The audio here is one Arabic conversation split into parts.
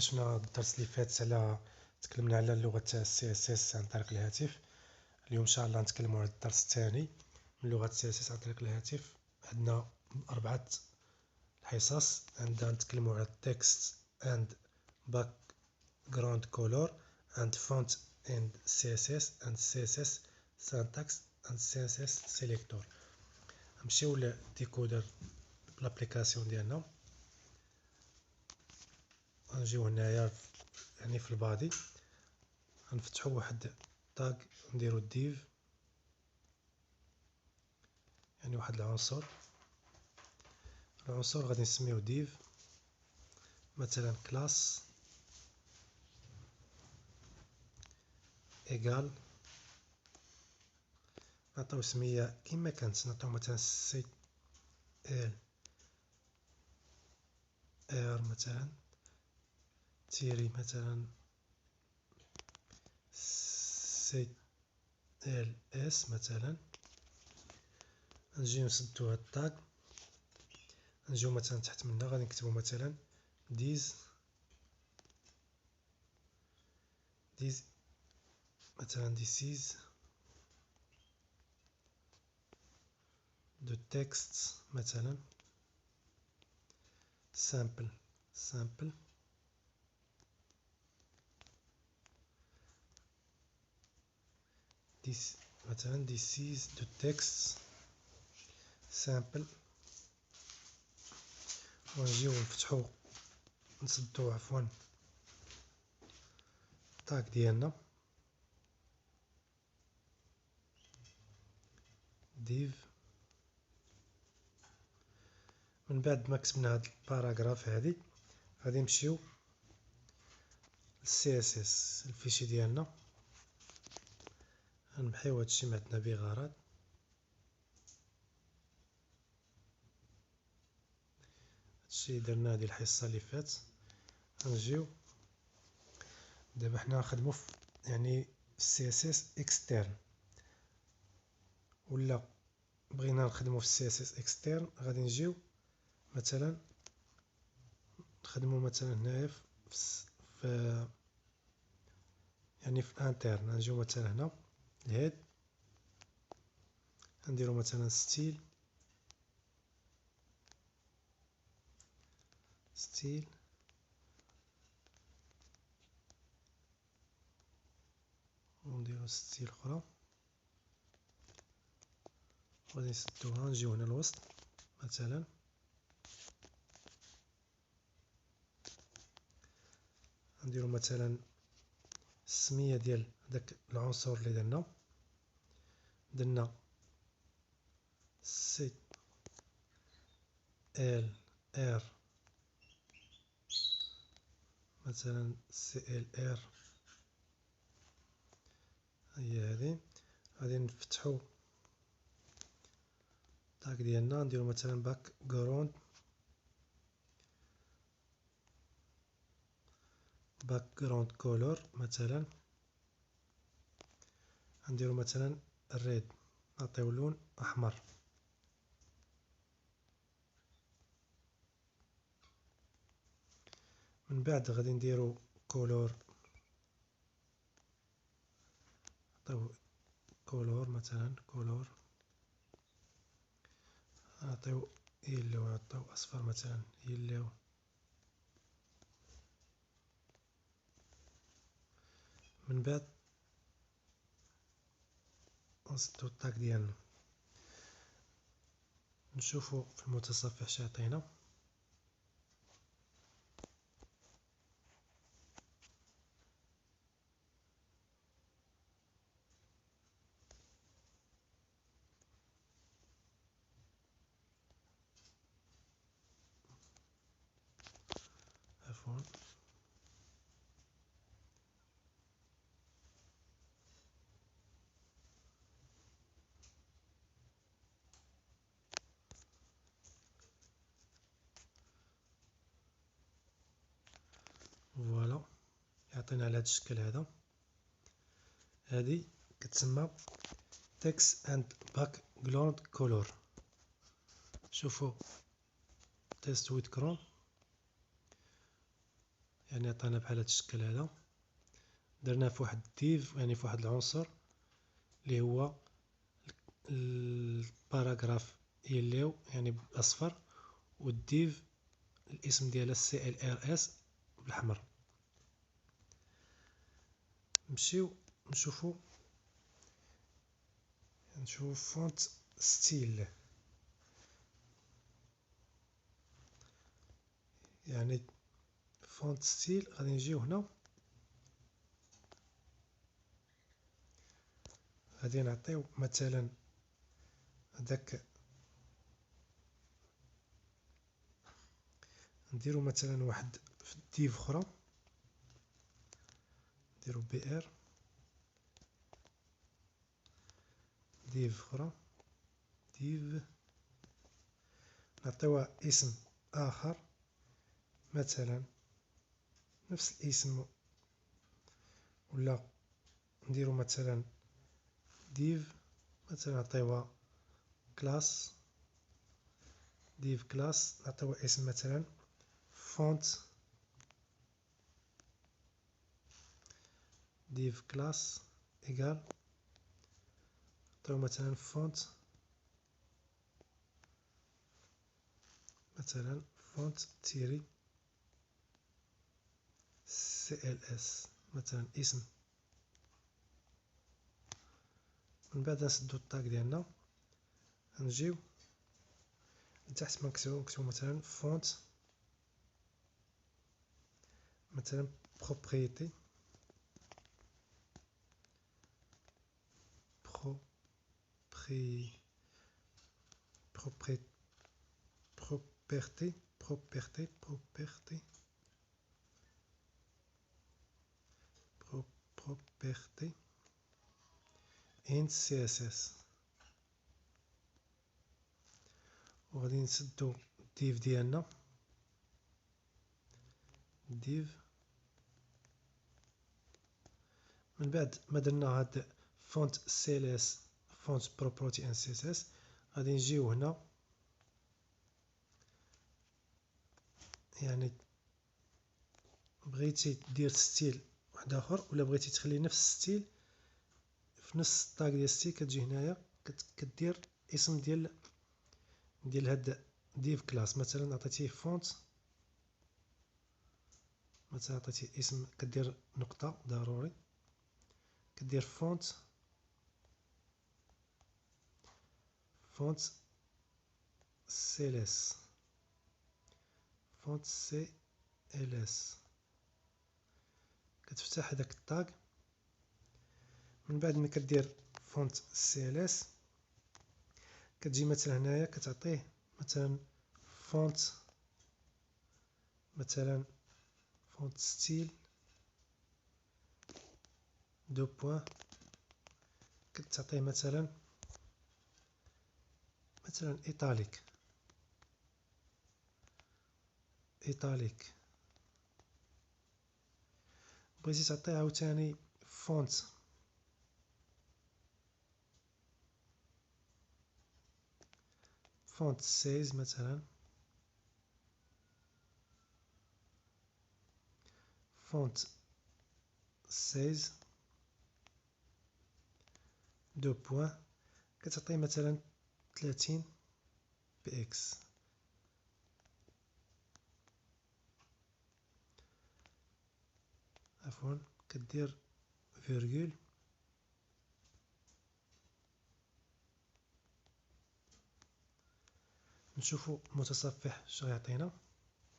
شفنا الدرس اللي فات على تكلمنا على اللغة تاع CSS عن طريق الهاتف. اليوم ان شاء الله نتكلموا على الدرس الثاني من لغة CSS عن طريق الهاتف. عندنا 4 الحصص. عندنا نتكلموا على text and background color and font and CSS and CSS syntax and CSS selector. نمشيو للديكودر الابليكاسيون ديالنا. غنجيو هنايا يعني في البادي غنفتحو واحد تاغ نديرو ديف، يعني واحد العنصر غادي نسميوه ديف، مثلا كلاس ايكال نعطيو سمية كيما كانت، نعطيو مثلا سي ال ار مثلا تيري مثلا سي ال اس مثلا. نجيو نسدو هاد التاغ، نجيو مثلا تحت منها غادي نكتبو مثلا ديز مثلا this is the text مثلا sample this مثلا this is the text sample. ونجيو نفتحو نسدو عفوا التاغ ديالنا div. من بعد ما كتبنا هاد الباراغراف هادي غادي نمشيو CSS الفيشي ديالنا، غنمحيو هادشي ما عندنا به غرض. هادشي درناه ديال الحصة اللي فات. غنجيو دابا حنا نخدمو يعني CSS اكسترن، ولا بغينا نخدمو في CSS اكسترن غادي نجيو مثلا نخدمو مثلا هنايا في يعني في الانترن. نجيو مثلا هنا الهيد نديرو مثلا ستيل ونديرو ستيل اخرى غادي نسدوها. نجيو هنا الوسط مثلا نديرو مثلا السمية ديال داك العنصر اللي درنا سي ال ار مثلا سي ال ار هي هذه. غادي نفتحو التاغ ديالنا نديرو مثلا باك جراوند كولور مثلا نديرو مثلا الريد نعطيو لون احمر. من بعد غادي نديرو كولور نعطيو كولور مثلا نعطيو يلو، نعطيو اصفر مثلا يلو. من بعد نسدو التاغ ديالنا نشوفو في المتصفح شاطينا. عفوا فوالا يعطينا على هذا الشكل هذا. هذه كتسمى text and background color. شوفوا تيست ويت كروم يعني عطانا بحال هاد الشكل هذا، درناه في واحد الديف يعني في واحد العنصر اللي هو الباراغراف يليو يعني بالاصفر، والديف الاسم ديالها CLRS بالاحمر. نمشيو نشوفو فونت ستيل، يعني فونت ستيل غادي نجيو هنا، غادي نعطيو مثلا هداك، نديرو مثلا واحد في ديف اخرى، نديرو BR ديف اخرى، ديف نعطيوها اسم اخر، مثلا نفس الاسم، ولا نديرو مثلا ديف مثلا نعطيوها كلاس، ديف كلاس نعطيوها اسم مثلا فونت، ديف كلاس ايكال نعطيو مثلا فونت، مثلا فونت تيري CLS مثلا اسم. من بعد نسدو الطاق ديالنا، نجيو لتحت نكتبو مثلا فونت مثلا بروبريتي property in CSS، وغادي نسدو الديف ديالنا، ديف من بعد ما درنا هاد فونت CLS فونت بروبرتي ان CSS، غادي نجيو هنا يعني بغيتي دير ستيل واحد اخر ولا بغيتي تخلي نفس الستيل في نفس الطاق ديال الستيل، كتجي هنايا كدير اسم ديال هاد ديف كلاس، مثلا عطيتيه فونت، مثلا عطيتيه اسم كدير نقطة ضروري، كدير فونت CLS فونت CLS، كتفتح هذاك الطاق. من بعد ما كدير فونت CLS كتجي مثلا هنايا كتعطيه مثلا فونت، مثلا فونت ستيل دو بوين، كتعطيه مثلا ايطاليك بغيتي تعطيه عاوتاني فونت سايز مثلا فونت سايز دو بوين، كتعطيه مثلا 30 px، عفوا كدير فيرغول، نشوفو المتصفح اش غيعطينا.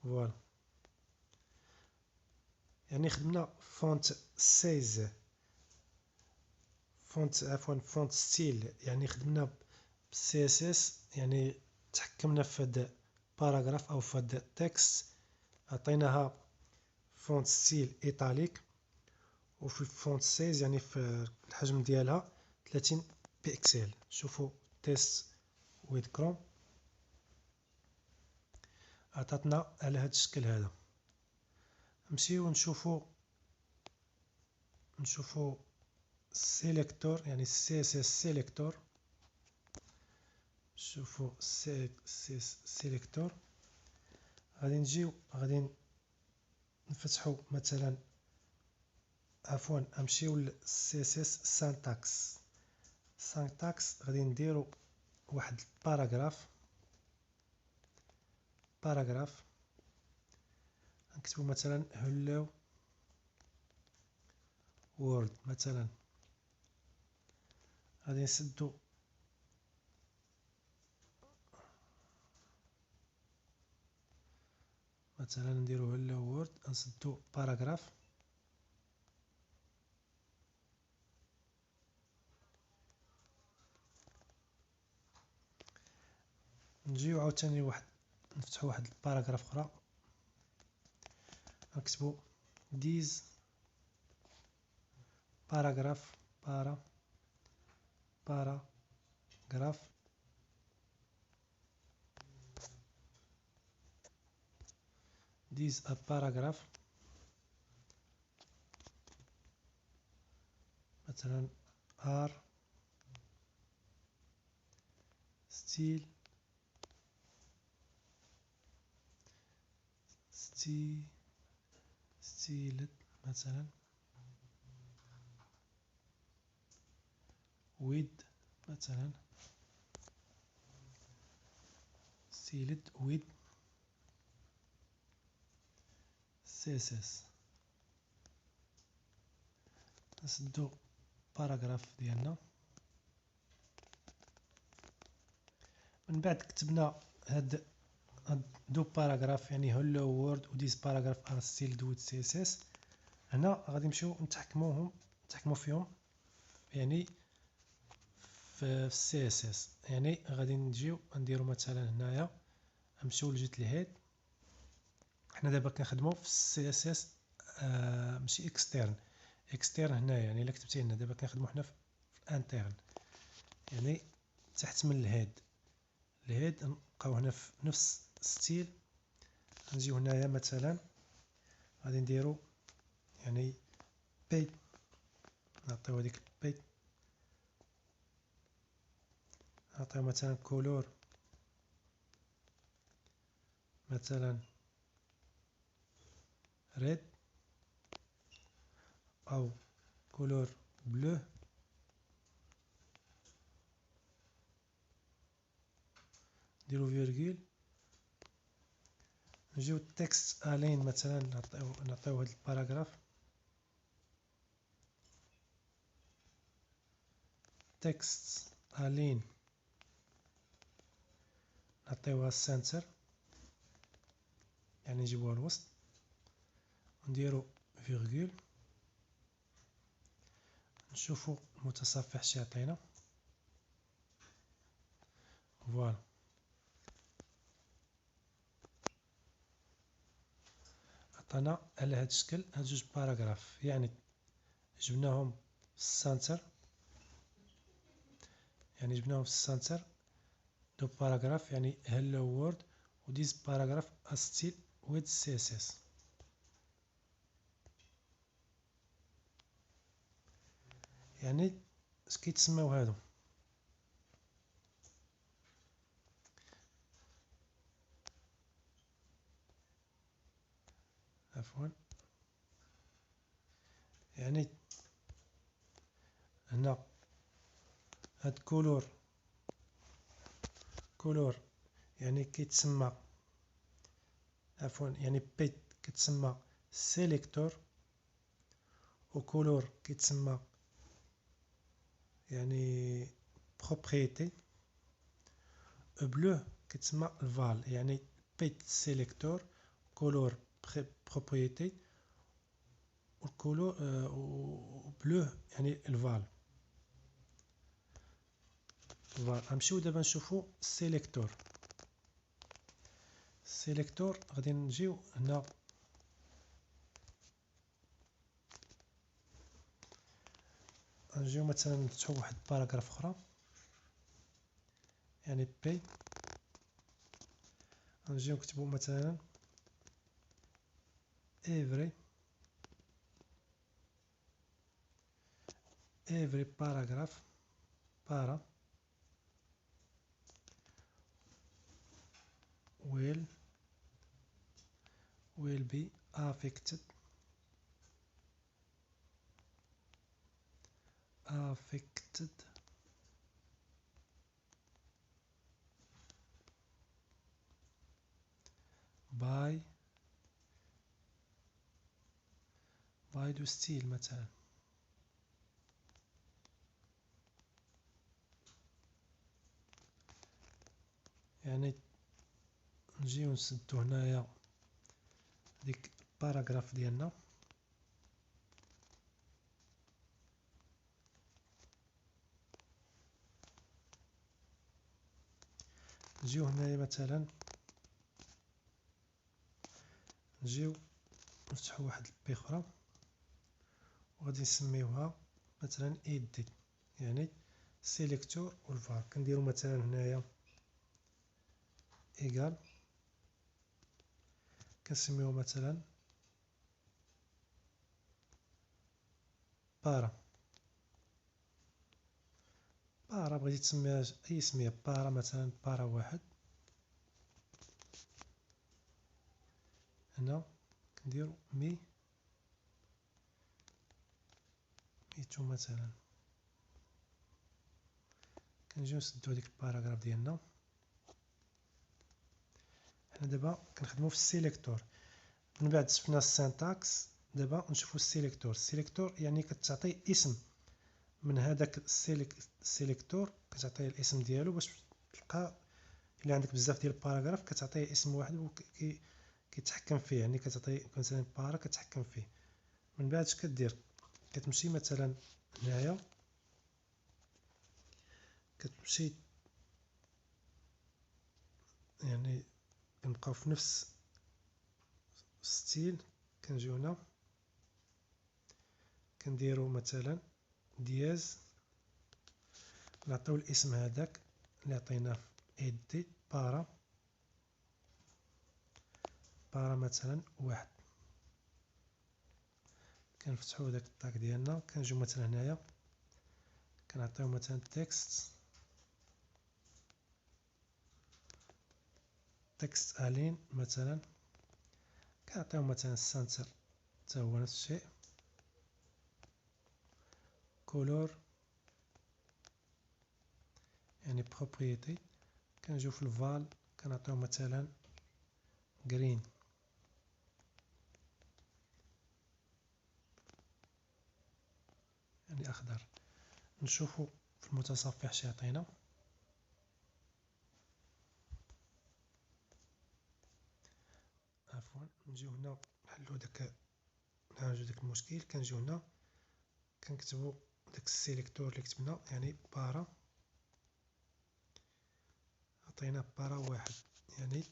فوالا يعني خدمنا فونت سايز فونت ستيل، يعني خدمنا بالسي اس اس، يعني تحكمنا في هاد باراغراف او في هاد تكست، عطيناها فونت ستيل ايطاليك، وفي الفونت سايز يعني في الحجم ديالها 30 بكسل. شوفوا تيست ويز كروم عطاتنا على هاد الشكل هذا. نمشيو نشوفو سيليكتور يعني سي اس اس سيليكتور، شوفوا سيليكتور، غادي نجيو غادي نفتحو مثلا نمشيو ل CSS syntax غادي نديرو واحد باراغراف نكتبو مثلا hello world مثلا. غادي نسدو مثلا نديرو hello world، نسدو باراغراف، نجيو عاوتاني نفتحو واحد الباراغراف اخرى، نكتبو these باراغراف these a paragraph مثلا are styled مثلا with مثلا styled with CSS. نسدو باراغراف ديالنا، من بعد كتبنا هاد دو باراغراف يعني hello world و these paragraph are styled with CSS. هنا غادي نمشيو نتحكمو فيهم يعني في CSS. يعني غادي نجيو نديرو مثلا هنايا نمشيو لجهة الهيد. حنا دابا كنخدمو في CSS ماشي اكسترن هنايا، يعني الا كتبتي هنا دابا كنخدمو حنا في انترن، يعني تحت من الهيد نبقاو هنا في نفس ستيل. نجيو هنايا مثلا غادي نديرو يعني بي، نعطيو هذيك البي، نعطيو مثلا كولور مثلا ريد او كولور بلو، نديرو فيرغول. نجيو تكست الين مثلا نعطيو هاد الباراغراف تكست الين نعطيوها السنتر يعني نجيبوها الوسط، ونديرو فيرغول، نشوفو المتصفح شي يعطينا. فوالا عطانا على هاد الشكل هاد جوج باراغراف، يعني جبناهم في السنتر، دو باراغراف يعني hello world و these paragraph are still with CSS. يعني اش كيتسماو هادو؟ عفوا، يعني هنا هاد كولور يعني كيتسمى، عفوا يعني بيت كتسمى سيليكتور، و كولور كيتسمى يعني بروبريتي، بلو كتسمى الفال. يعني بيت سيليكتور، كولور بروبريتي، و كولور بلو يعني الفال. غنمشيو دابا نشوفو سيليكتور. غادي نجيو هنا مثلا نفتحو واحد باراغراف اخرى يعني بي، نجيو نكتبو مثلا every paragraph will be affected by the style مثلا. يعني نجيو نسدو هنايا ديك الباراغراف ديالنا، نجيو هنايا مثلا نجيو نفتحو واحد البي اخرى وغادي نسميوها مثلا edit، يعني سيليكتور والفار. كنديرو مثلا هنايا ايكال، كنسميوه مثلا بارا بغيتي تسميها اي سميه، بارا مثلا، بارا واحد. هنا كنديرو ميتو مثلا. كنجيو نسدو هاديك الباراغراف ديالنا. حنا دابا كنخدمو في السيليكتور، من بعد شفنا السينتاكس، دابا نشوفو السيليكتور. السيليكتور يعني كتعطي اسم من هذاك السيليكتور، كتعطيه الاسم ديالو باش تلقى الا عندك بزاف ديال الباراغراف كتعطيه اسم واحد وكيتحكم فيه. يعني كتعطي مثلا بارا كتحكم فيه. من بعد اش كدير، كتمشي مثلا هنايا، كتمشي يعني كنبقاو في نفس ستيل. كنجيو هنا كنديرو مثلا دياز، نعطيو الاسم هذاك اللي عطيناه في ايدي بارا مثلا واحد. كنفتحو داك الطاك ديالنا، كنجيو مثلا هنايا كنعطيو مثلا تكست الين مثلا، كنعطيو مثلا السنتر حتى هو نفس الشيء، كولور يعني بروبريتي. كنجيو في الفال كنعطيو مثلا جرين. يعني اخضر. نشوفو في المتصفح شي يعطينا. عفوا، نجيو هنا نحلو نعالجو داك المشكل. كنجيو هنا كنكتبو داك السيليكتور اللي كتبنا، يعني بارا، عطينا بارا واحد، يعني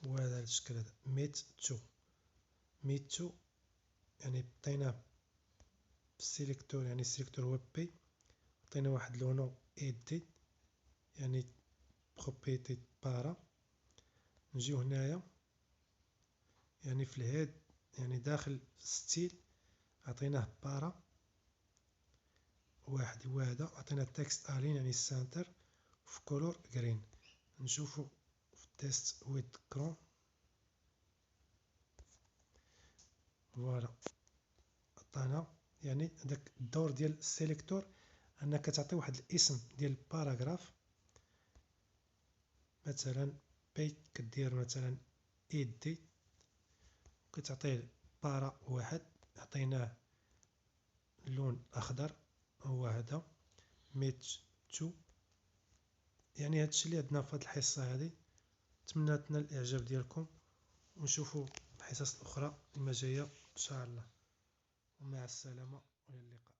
هو هذا الشكل هذا ميت تو. يعني عطيناه في السيليكتور، يعني السيليكتور هو بي، عطينا واحد لونو ايدي يعني بروبريتي بارا. نجيو هنايا يعني في الهيد، يعني داخل ستيل عطيناه بارا واحد هو هذا. عطينا تكست الين يعني السنتر، في كولور جرين. نشوفو في تيست ويت كرون. فوالا عطانا. يعني داك الدور ديال السيليكتور انك تعطي واحد الاسم ديال الباراغراف، مثلا بي كدير مثلا ايدي، كتعطيه بارا واحد، عطيناه اللون اخضر هو هذا ميت تو. يعني هادشي اللي عندنا في هاد الحصه هادي. نتمنى تنال الاعجاب ديالكم، ونشوفوا الحصص الاخرى لما جايه ان شاء الله. ومع السلامه والى اللقاء.